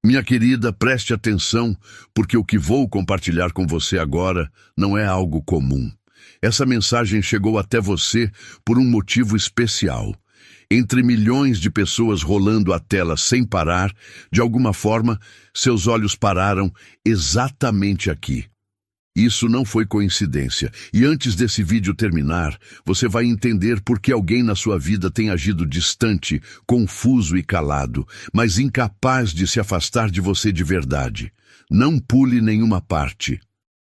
Minha querida, preste atenção, porque o que vou compartilhar com você agora não é algo comum. Essa mensagem chegou até você por um motivo especial. Entre milhões de pessoas rolando a tela sem parar, de alguma forma, seus olhos pararam exatamente aqui. Isso não foi coincidência, e antes desse vídeo terminar, você vai entender por que alguém na sua vida tem agido distante, confuso e calado, mas incapaz de se afastar de você de verdade. Não pule nenhuma parte.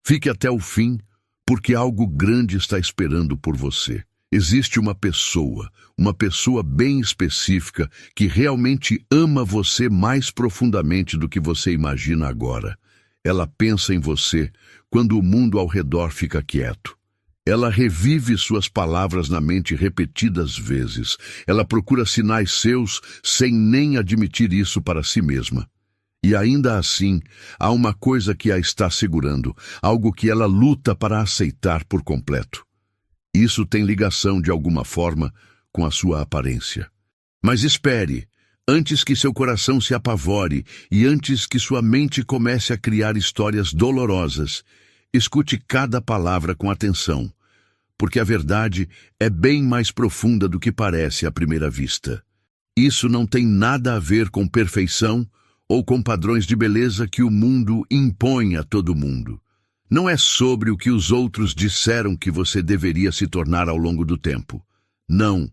Fique até o fim, porque algo grande está esperando por você. Existe uma pessoa bem específica que realmente ama você mais profundamente do que você imagina agora. Ela pensa em você quando o mundo ao redor fica quieto. Ela revive suas palavras na mente repetidas vezes. Ela procura sinais seus sem nem admitir isso para si mesma. E ainda assim, há uma coisa que a está segurando, algo que ela luta para aceitar por completo. Isso tem ligação, de alguma forma, com a sua aparência. Mas espere! Antes que seu coração se apavore e antes que sua mente comece a criar histórias dolorosas, escute cada palavra com atenção, porque a verdade é bem mais profunda do que parece à primeira vista. Isso não tem nada a ver com perfeição ou com padrões de beleza que o mundo impõe a todo mundo. Não é sobre o que os outros disseram que você deveria se tornar ao longo do tempo. Não.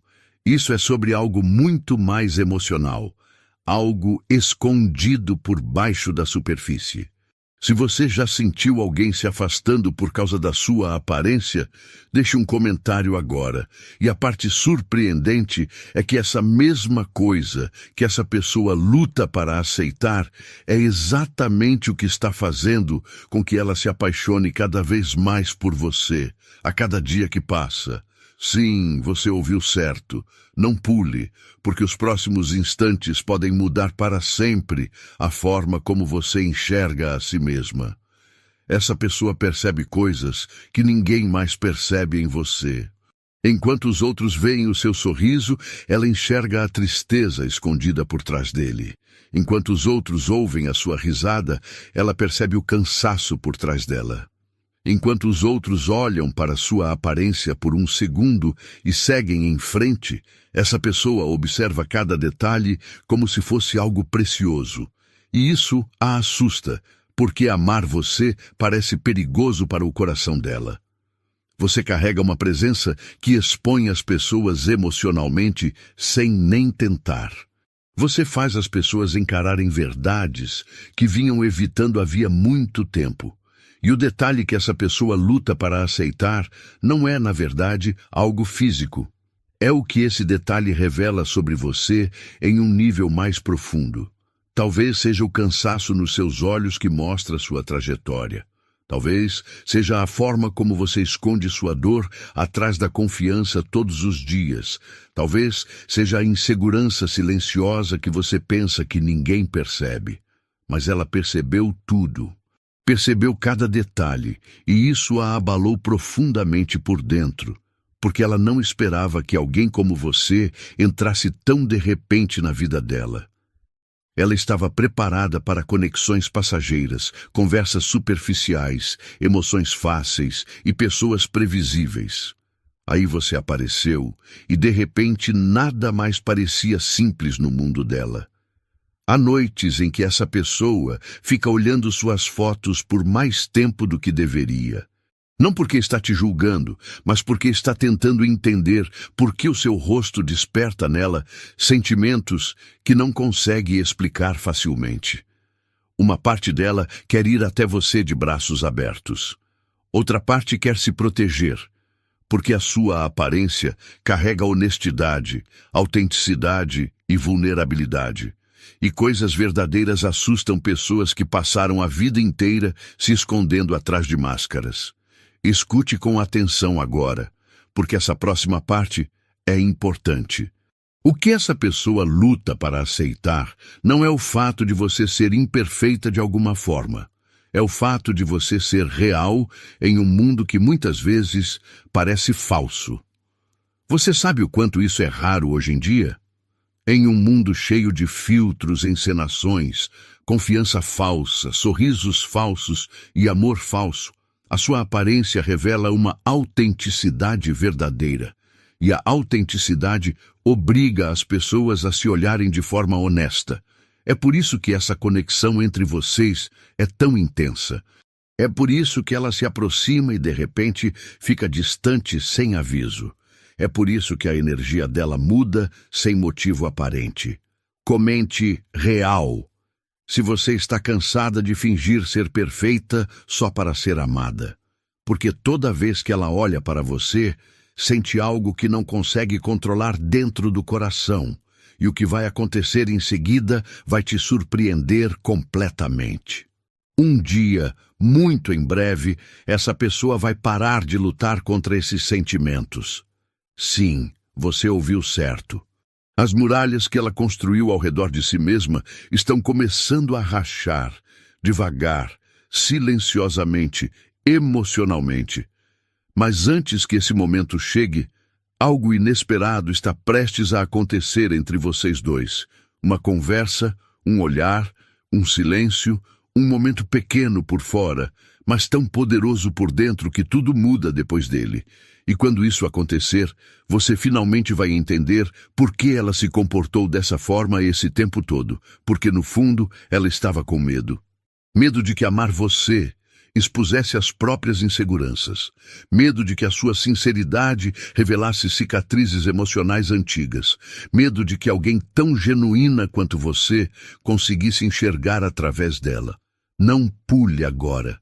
Isso é sobre algo muito mais emocional, algo escondido por baixo da superfície. Se você já sentiu alguém se afastando por causa da sua aparência, deixe um comentário agora. E a parte surpreendente é que essa mesma coisa que essa pessoa luta para aceitar é exatamente o que está fazendo com que ela se apaixone cada vez mais por você, a cada dia que passa. Sim, você ouviu certo. Não pule, porque os próximos instantes podem mudar para sempre a forma como você enxerga a si mesma. Essa pessoa percebe coisas que ninguém mais percebe em você. Enquanto os outros veem o seu sorriso, ela enxerga a tristeza escondida por trás dele. Enquanto os outros ouvem a sua risada, ela percebe o cansaço por trás dela. Enquanto os outros olham para sua aparência por um segundo e seguem em frente, essa pessoa observa cada detalhe como se fosse algo precioso. E isso a assusta, porque amar você parece perigoso para o coração dela. Você carrega uma presença que expõe as pessoas emocionalmente sem nem tentar. Você faz as pessoas encararem verdades que vinham evitando havia muito tempo. E o detalhe que essa pessoa luta para aceitar não é, na verdade, algo físico. É o que esse detalhe revela sobre você em um nível mais profundo. Talvez seja o cansaço nos seus olhos que mostra sua trajetória. Talvez seja a forma como você esconde sua dor atrás da confiança todos os dias. Talvez seja a insegurança silenciosa que você pensa que ninguém percebe. Mas ela percebeu tudo. Percebeu cada detalhe, e isso a abalou profundamente por dentro, porque ela não esperava que alguém como você entrasse tão de repente na vida dela. Ela estava preparada para conexões passageiras, conversas superficiais, emoções fáceis e pessoas previsíveis. Aí você apareceu, e de repente nada mais parecia simples no mundo dela. Há noites em que essa pessoa fica olhando suas fotos por mais tempo do que deveria. Não porque está te julgando, mas porque está tentando entender por que o seu rosto desperta nela sentimentos que não consegue explicar facilmente. Uma parte dela quer ir até você de braços abertos. Outra parte quer se proteger, porque a sua aparência carrega honestidade, autenticidade e vulnerabilidade. E coisas verdadeiras assustam pessoas que passaram a vida inteira se escondendo atrás de máscaras. Escute com atenção agora, porque essa próxima parte é importante. O que essa pessoa luta para aceitar não é o fato de você ser imperfeita de alguma forma. É o fato de você ser real em um mundo que muitas vezes parece falso. Você sabe o quanto isso é raro hoje em dia? Em um mundo cheio de filtros, encenações, confiança falsa, sorrisos falsos e amor falso, a sua aparência revela uma autenticidade verdadeira. E a autenticidade obriga as pessoas a se olharem de forma honesta. É por isso que essa conexão entre vocês é tão intensa. É por isso que ela se aproxima e, de repente, fica distante sem aviso. É por isso que a energia dela muda sem motivo aparente. Comente real. Se você está cansada de fingir ser perfeita só para ser amada. Porque toda vez que ela olha para você, sente algo que não consegue controlar dentro do coração. E o que vai acontecer em seguida vai te surpreender completamente. Um dia, muito em breve, essa pessoa vai parar de lutar contra esses sentimentos. Sim, você ouviu certo. As muralhas que ela construiu ao redor de si mesma estão começando a rachar, devagar, silenciosamente, emocionalmente. Mas antes que esse momento chegue, algo inesperado está prestes a acontecer entre vocês dois. Uma conversa, um olhar, um silêncio, um momento pequeno por fora, mas tão poderoso por dentro que tudo muda depois dele. E quando isso acontecer, você finalmente vai entender por que ela se comportou dessa forma esse tempo todo. Porque no fundo, ela estava com medo. Medo de que amar você expusesse as próprias inseguranças. Medo de que a sua sinceridade revelasse cicatrizes emocionais antigas. Medo de que alguém tão genuína quanto você conseguisse enxergar através dela. Não pule agora.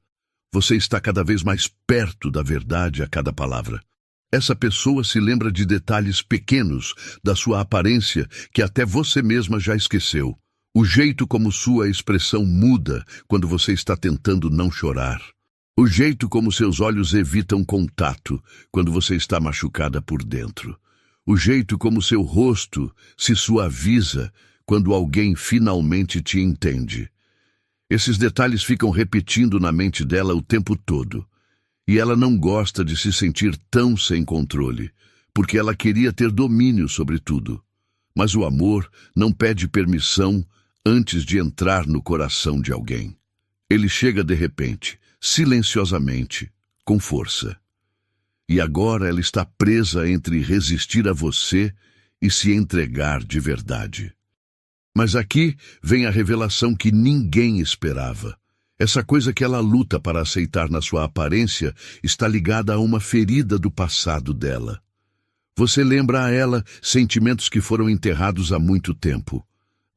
Você está cada vez mais perto da verdade a cada palavra. Essa pessoa se lembra de detalhes pequenos da sua aparência que até você mesma já esqueceu. O jeito como sua expressão muda quando você está tentando não chorar. O jeito como seus olhos evitam contato quando você está machucada por dentro. O jeito como seu rosto se suaviza quando alguém finalmente te entende. Esses detalhes ficam repetindo na mente dela o tempo todo. E ela não gosta de se sentir tão sem controle, porque ela queria ter domínio sobre tudo. Mas o amor não pede permissão antes de entrar no coração de alguém. Ele chega de repente, silenciosamente, com força. E agora ela está presa entre resistir a você e se entregar de verdade. Mas aqui vem a revelação que ninguém esperava. Essa coisa que ela luta para aceitar na sua aparência está ligada a uma ferida do passado dela. Você lembra a ela sentimentos que foram enterrados há muito tempo.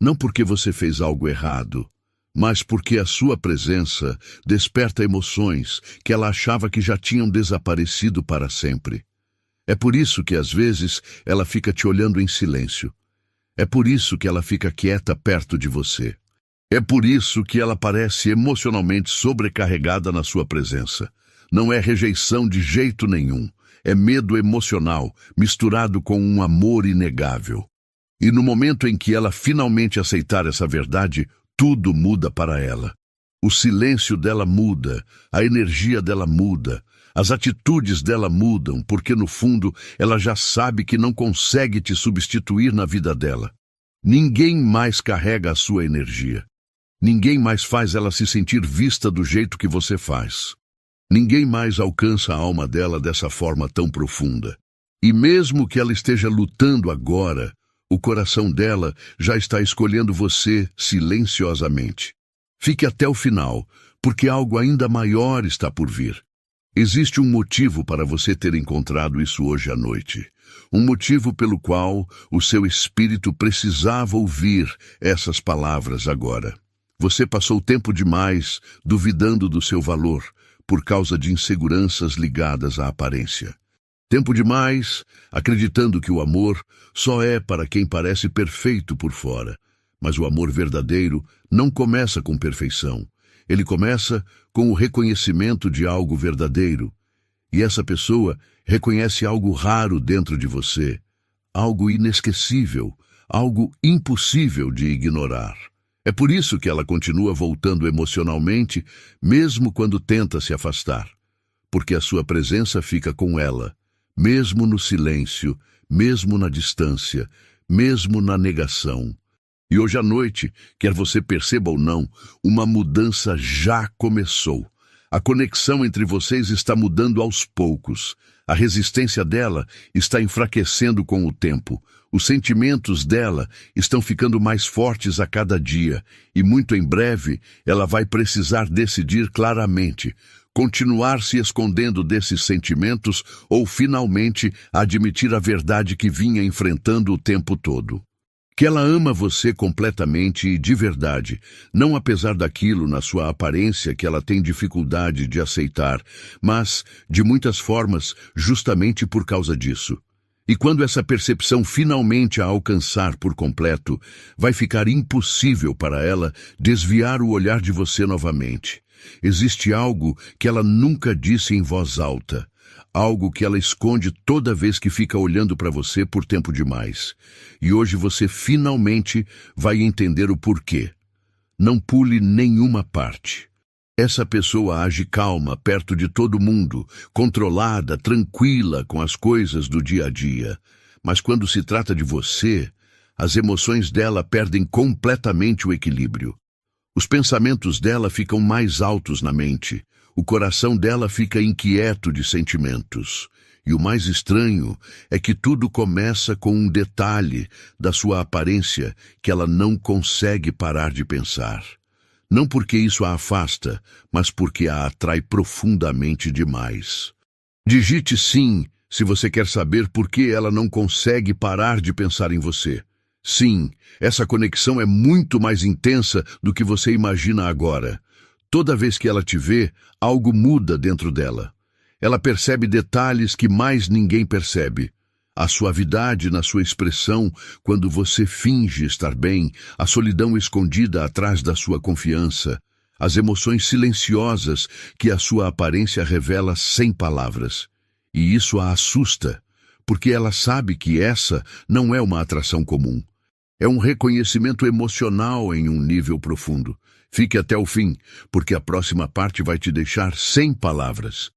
Não porque você fez algo errado, mas porque a sua presença desperta emoções que ela achava que já tinham desaparecido para sempre. É por isso que às vezes ela fica te olhando em silêncio. É por isso que ela fica quieta perto de você. É por isso que ela parece emocionalmente sobrecarregada na sua presença. Não é rejeição de jeito nenhum. É medo emocional, misturado com um amor inegável. E no momento em que ela finalmente aceitar essa verdade, tudo muda para ela. O silêncio dela muda, a energia dela muda, as atitudes dela mudam, porque no fundo ela já sabe que não consegue te substituir na vida dela. Ninguém mais carrega a sua energia. Ninguém mais faz ela se sentir vista do jeito que você faz. Ninguém mais alcança a alma dela dessa forma tão profunda. E mesmo que ela esteja lutando agora, o coração dela já está escolhendo você silenciosamente. Fique até o final, porque algo ainda maior está por vir. Existe um motivo para você ter encontrado isso hoje à noite. Um motivo pelo qual o seu espírito precisava ouvir essas palavras agora. Você passou tempo demais duvidando do seu valor por causa de inseguranças ligadas à aparência. Tempo demais acreditando que o amor só é para quem parece perfeito por fora. Mas o amor verdadeiro não começa com perfeição. Ele começa com o reconhecimento de algo verdadeiro. E essa pessoa reconhece algo raro dentro de você, algo inesquecível, algo impossível de ignorar. É por isso que ela continua voltando emocionalmente, mesmo quando tenta se afastar. Porque a sua presença fica com ela, mesmo no silêncio, mesmo na distância, mesmo na negação. E hoje à noite, quer você perceba ou não, uma mudança já começou. A conexão entre vocês está mudando aos poucos. A resistência dela está enfraquecendo com o tempo. Os sentimentos dela estão ficando mais fortes a cada dia. E muito em breve, ela vai precisar decidir claramente: continuar se escondendo desses sentimentos ou finalmente admitir a verdade que vinha enfrentando o tempo todo. Que ela ama você completamente e de verdade, não apesar daquilo na sua aparência que ela tem dificuldade de aceitar, mas, de muitas formas, justamente por causa disso. E quando essa percepção finalmente a alcançar por completo, vai ficar impossível para ela desviar o olhar de você novamente. Existe algo que ela nunca disse em voz alta. Algo que ela esconde toda vez que fica olhando para você por tempo demais. E hoje você finalmente vai entender o porquê. Não pule nenhuma parte. Essa pessoa age calma perto de todo mundo, controlada, tranquila com as coisas do dia a dia. Mas quando se trata de você, as emoções dela perdem completamente o equilíbrio. Os pensamentos dela ficam mais altos na mente. O coração dela fica inquieto de sentimentos. E o mais estranho é que tudo começa com um detalhe da sua aparência que ela não consegue parar de pensar. Não porque isso a afasta, mas porque a atrai profundamente demais. Digite sim se você quer saber por que ela não consegue parar de pensar em você. Sim, essa conexão é muito mais intensa do que você imagina agora. Toda vez que ela te vê, algo muda dentro dela. Ela percebe detalhes que mais ninguém percebe. A suavidade na sua expressão quando você finge estar bem, a solidão escondida atrás da sua confiança, as emoções silenciosas que a sua aparência revela sem palavras. E isso a assusta, porque ela sabe que essa não é uma atração comum. É um reconhecimento emocional em um nível profundo. Fique até o fim, porque a próxima parte vai te deixar sem palavras.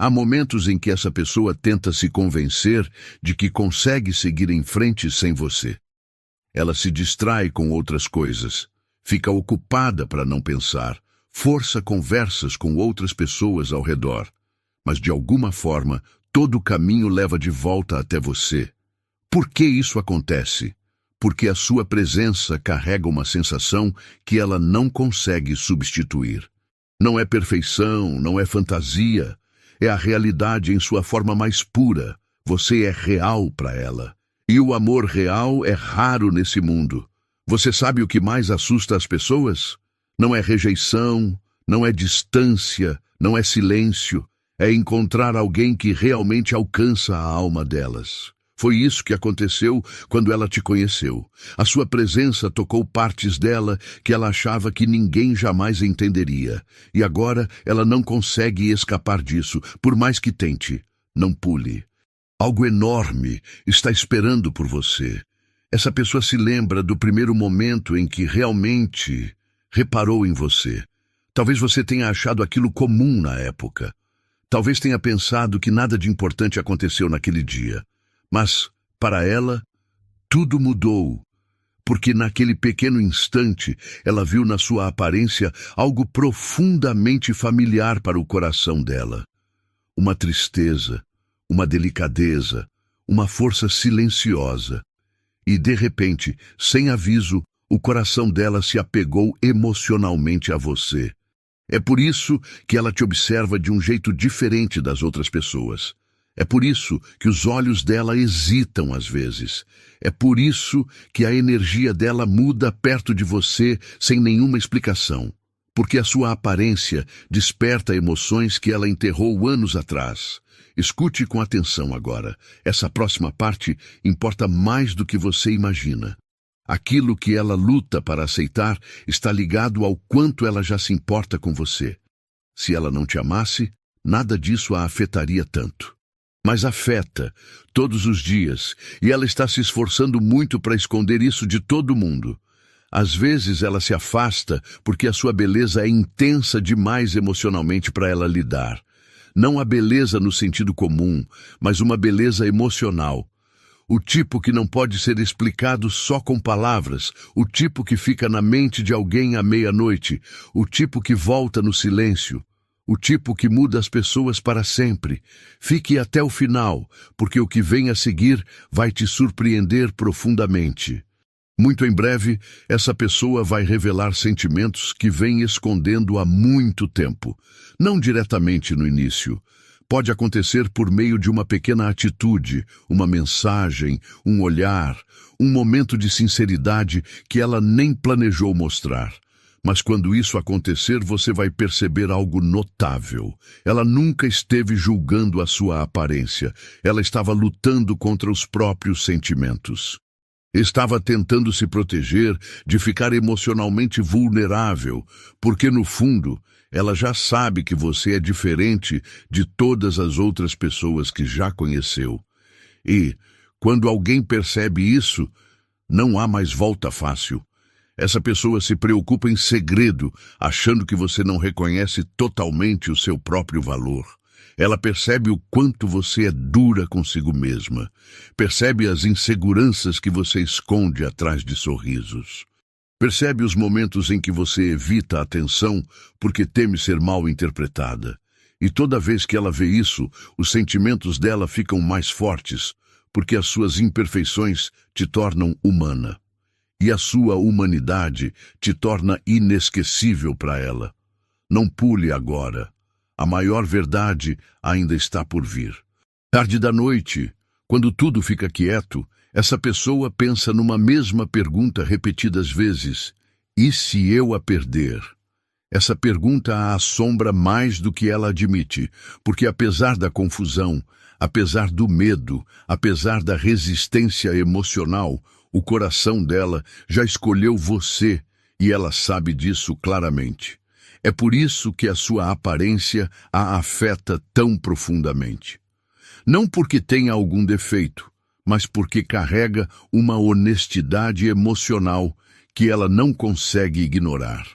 Há momentos em que essa pessoa tenta se convencer de que consegue seguir em frente sem você. Ela se distrai com outras coisas, fica ocupada para não pensar, força conversas com outras pessoas ao redor. Mas de alguma forma, todo o caminho leva de volta até você. Por que isso acontece? Porque a sua presença carrega uma sensação que ela não consegue substituir. Não é perfeição, não é fantasia, é a realidade em sua forma mais pura. Você é real para ela. E o amor real é raro nesse mundo. Você sabe o que mais assusta as pessoas? Não é rejeição, não é distância, não é silêncio. É encontrar alguém que realmente alcança a alma delas. Foi isso que aconteceu quando ela te conheceu. A sua presença tocou partes dela que ela achava que ninguém jamais entenderia. E agora ela não consegue escapar disso, por mais que tente. Não pule. Algo enorme está esperando por você. Essa pessoa se lembra do primeiro momento em que realmente reparou em você. Talvez você tenha achado aquilo comum na época. Talvez tenha pensado que nada de importante aconteceu naquele dia. Mas, para ela, tudo mudou, porque naquele pequeno instante ela viu na sua aparência algo profundamente familiar para o coração dela. Uma tristeza, uma delicadeza, uma força silenciosa. E, de repente, sem aviso, o coração dela se apegou emocionalmente a você. É por isso que ela te observa de um jeito diferente das outras pessoas. É por isso que os olhos dela hesitam às vezes. É por isso que a energia dela muda perto de você sem nenhuma explicação. Porque a sua aparência desperta emoções que ela enterrou anos atrás. Escute com atenção agora. Essa próxima parte importa mais do que você imagina. Aquilo que ela luta para aceitar está ligado ao quanto ela já se importa com você. Se ela não te amasse, nada disso a afetaria tanto. Mas afeta, todos os dias, e ela está se esforçando muito para esconder isso de todo mundo. Às vezes ela se afasta porque a sua beleza é intensa demais emocionalmente para ela lidar. Não a beleza no sentido comum, mas uma beleza emocional. O tipo que não pode ser explicado só com palavras, o tipo que fica na mente de alguém à meia-noite, o tipo que volta no silêncio, o tipo que muda as pessoas para sempre. Fique até o final, porque o que vem a seguir vai te surpreender profundamente. Muito em breve, essa pessoa vai revelar sentimentos que vem escondendo há muito tempo. Não diretamente no início. Pode acontecer por meio de uma pequena atitude, uma mensagem, um olhar, um momento de sinceridade que ela nem planejou mostrar. Mas quando isso acontecer, você vai perceber algo notável. Ela nunca esteve julgando a sua aparência. Ela estava lutando contra os próprios sentimentos. Estava tentando se proteger de ficar emocionalmente vulnerável, porque no fundo, ela já sabe que você é diferente de todas as outras pessoas que já conheceu. E, quando alguém percebe isso, não há mais volta fácil. Essa pessoa se preocupa em segredo, achando que você não reconhece totalmente o seu próprio valor. Ela percebe o quanto você é dura consigo mesma. Percebe as inseguranças que você esconde atrás de sorrisos. Percebe os momentos em que você evita a atenção porque teme ser mal interpretada. E toda vez que ela vê isso, os sentimentos dela ficam mais fortes, porque as suas imperfeições te tornam humana. E a sua humanidade te torna inesquecível para ela. Não pule agora. A maior verdade ainda está por vir. Tarde da noite, quando tudo fica quieto, essa pessoa pensa numa mesma pergunta repetidas vezes. E se eu a perder? Essa pergunta a assombra mais do que ela admite, porque apesar da confusão, apesar do medo, apesar da resistência emocional, o coração dela já escolheu você e ela sabe disso claramente. É por isso que a sua aparência a afeta tão profundamente. Não porque tenha algum defeito, mas porque carrega uma honestidade emocional que ela não consegue ignorar.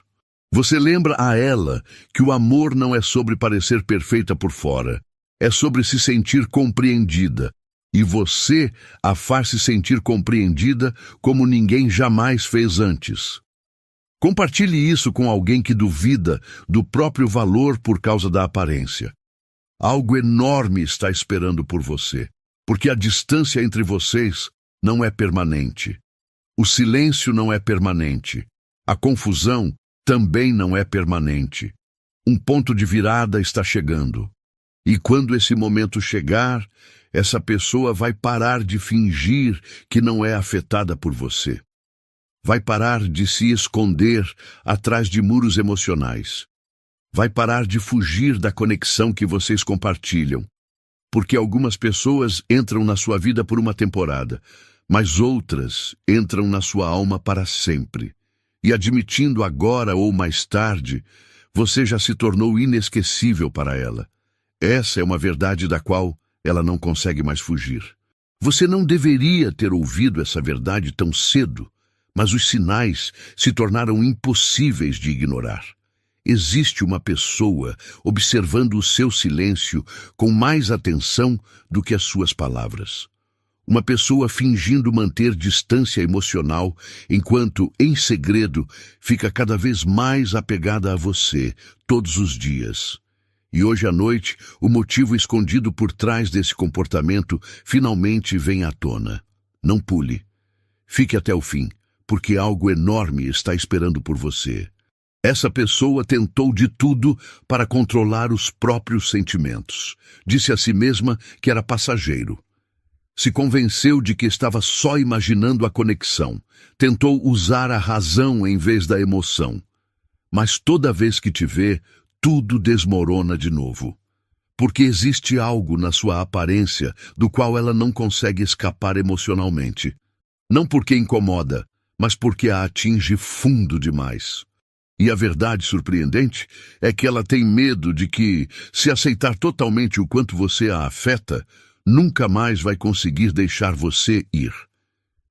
Você lembra a ela que o amor não é sobre parecer perfeita por fora, é sobre se sentir compreendida. E você a faz se sentir compreendida como ninguém jamais fez antes. Compartilhe isso com alguém que duvida do próprio valor por causa da aparência. Algo enorme está esperando por você, porque a distância entre vocês não é permanente. O silêncio não é permanente. A confusão também não é permanente. Um ponto de virada está chegando. E quando esse momento chegar, essa pessoa vai parar de fingir que não é afetada por você. Vai parar de se esconder atrás de muros emocionais. Vai parar de fugir da conexão que vocês compartilham. Porque algumas pessoas entram na sua vida por uma temporada, mas outras entram na sua alma para sempre. E admitindo agora ou mais tarde, você já se tornou inesquecível para ela. Essa é uma verdade da qual ela não consegue mais fugir. Você não deveria ter ouvido essa verdade tão cedo, mas os sinais se tornaram impossíveis de ignorar. Existe uma pessoa observando o seu silêncio com mais atenção do que as suas palavras. Uma pessoa fingindo manter distância emocional, enquanto, em segredo, fica cada vez mais apegada a você, todos os dias. E hoje à noite, o motivo escondido por trás desse comportamento finalmente vem à tona. Não pule. Fique até o fim, porque algo enorme está esperando por você. Essa pessoa tentou de tudo para controlar os próprios sentimentos. Disse a si mesma que era passageiro. Se convenceu de que estava só imaginando a conexão. Tentou usar a razão em vez da emoção. Mas toda vez que te vê, tudo desmorona de novo. Porque existe algo na sua aparência do qual ela não consegue escapar emocionalmente. Não porque incomoda, mas porque a atinge fundo demais. E a verdade surpreendente é que ela tem medo de que, se aceitar totalmente o quanto você a afeta, nunca mais vai conseguir deixar você ir.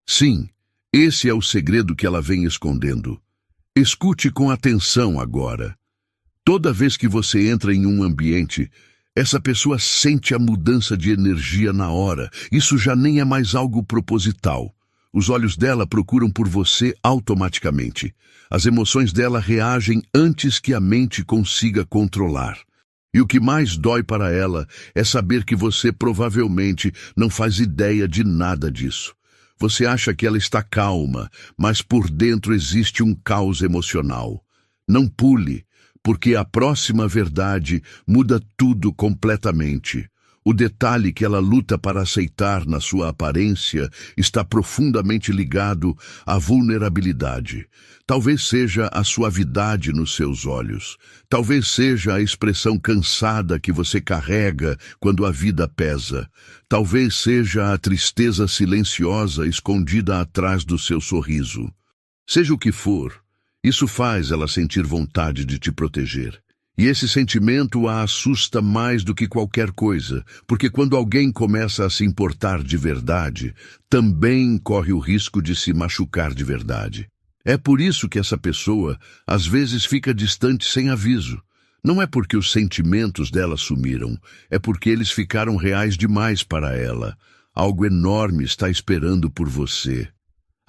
Sim, esse é o segredo que ela vem escondendo. Escute com atenção agora. Toda vez que você entra em um ambiente, Essa pessoa sente a mudança de energia na hora. Isso já nem é mais algo proposital. Os olhos dela procuram por você automaticamente. As emoções dela reagem antes que a mente consiga controlar. E o que mais dói para ela é saber que você provavelmente não faz ideia de nada disso. Você acha que ela está calma, mas por dentro existe um caos emocional. Não pule, porque a próxima verdade muda tudo completamente. O detalhe que ela luta para aceitar na sua aparência está profundamente ligado à vulnerabilidade. Talvez seja a suavidade nos seus olhos. Talvez seja a expressão cansada que você carrega quando a vida pesa. Talvez seja a tristeza silenciosa escondida atrás do seu sorriso. Seja o que for, isso faz ela sentir vontade de te proteger. E esse sentimento a assusta mais do que qualquer coisa, porque quando alguém começa a se importar de verdade, também corre o risco de se machucar de verdade. É por isso que essa pessoa, às vezes, fica distante sem aviso. Não é porque os sentimentos dela sumiram, é porque eles ficaram reais demais para ela. Algo enorme está esperando por você.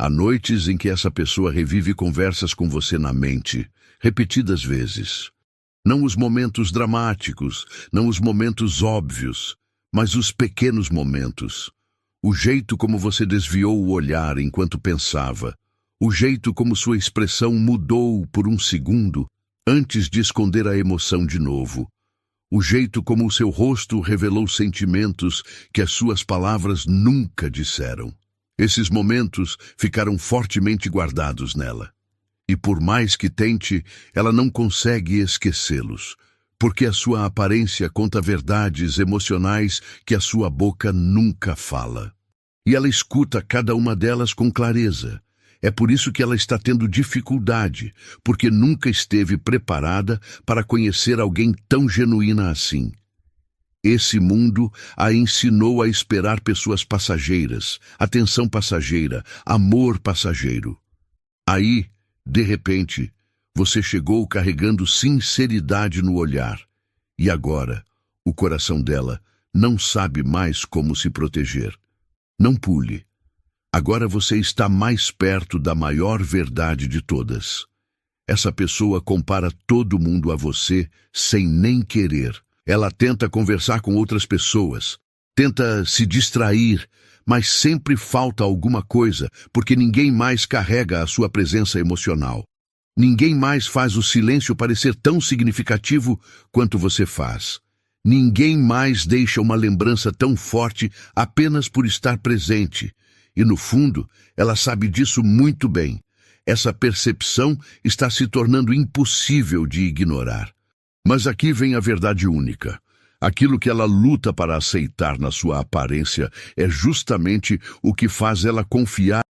Há noites em que essa pessoa revive conversas com você na mente, repetidas vezes. Não os momentos dramáticos, não os momentos óbvios, mas os pequenos momentos. O jeito como você desviou o olhar enquanto pensava. O jeito como sua expressão mudou por um segundo antes de esconder a emoção de novo. O jeito como o seu rosto revelou sentimentos que as suas palavras nunca disseram. Esses momentos ficaram fortemente guardados nela. E por mais que tente, ela não consegue esquecê-los, porque a sua aparência conta verdades emocionais que a sua boca nunca fala. E ela escuta cada uma delas com clareza. É por isso que ela está tendo dificuldade, porque nunca esteve preparada para conhecer alguém tão genuína assim. Esse mundo a ensinou a esperar pessoas passageiras, atenção passageira, amor passageiro. Aí, de repente, você chegou carregando sinceridade no olhar. E agora, o coração dela não sabe mais como se proteger. Não pule. Agora você está mais perto da maior verdade de todas. Essa pessoa compara todo mundo a você sem nem querer. Ela tenta conversar com outras pessoas, tenta se distrair, mas sempre falta alguma coisa, porque ninguém mais carrega a sua presença emocional. Ninguém mais faz o silêncio parecer tão significativo quanto você faz. Ninguém mais deixa uma lembrança tão forte apenas por estar presente. E no fundo, ela sabe disso muito bem. Essa percepção está se tornando impossível de ignorar. Mas aqui vem a verdade única. Aquilo que ela luta para aceitar na sua aparência é justamente o que faz ela confiar